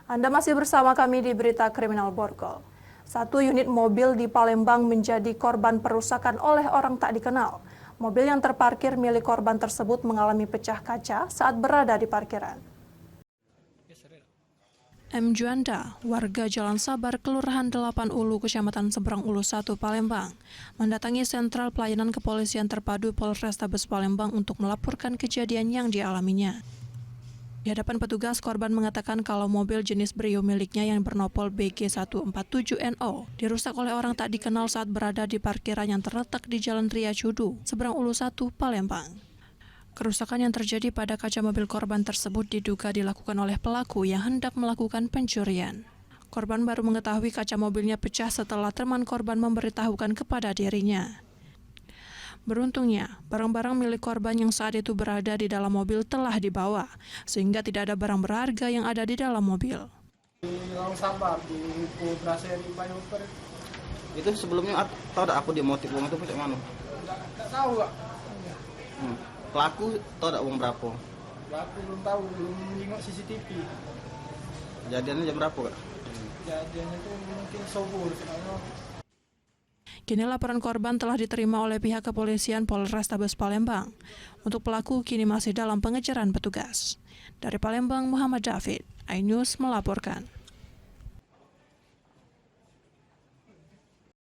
Anda masih bersama kami di Berita Kriminal Borgol. Satu unit mobil di Palembang menjadi korban perusakan oleh orang tak dikenal. Mobil yang terparkir milik korban tersebut mengalami pecah kaca saat berada di parkiran. M. Juanda, warga Jalan Sabar, Kelurahan 8 Ulu, Kecamatan Seberang Ulu 1, Palembang, mendatangi Sentral Pelayanan Kepolisian Terpadu Polrestabes Palembang untuk melaporkan kejadian yang dialaminya. Di hadapan petugas, korban mengatakan kalau mobil jenis Brio miliknya yang bernopol BG147NO dirusak oleh orang tak dikenal saat berada di parkiran yang terletak di Jalan Ria Cudu, Seberang Ulu 1, Palembang. Kerusakan yang terjadi pada kaca mobil korban tersebut diduga dilakukan oleh pelaku yang hendak melakukan pencurian. Korban baru mengetahui kaca mobilnya pecah setelah teman korban memberitahukan kepada dirinya. Beruntungnya, barang-barang milik korban yang saat itu berada di dalam mobil telah dibawa, sehingga tidak ada barang berharga yang ada di dalam mobil. Jalan Sabar di Brasserie Bayoper. Itu sebelumnya tahu tak aku dia motif uang itu macam mana? Nggak tahu Kak. Pelaku tahu tak uang berapa? Pelaku belum tahu, belum tengok CCTV. Kejadiannya jam berapa Kak? Kejadiannya itu mungkin subuh sebenarnya. Kini laporan korban telah diterima oleh pihak kepolisian Polrestabes Palembang. Untuk pelaku kini masih dalam pengejaran petugas. Dari Palembang, Muhammad David, iNews melaporkan.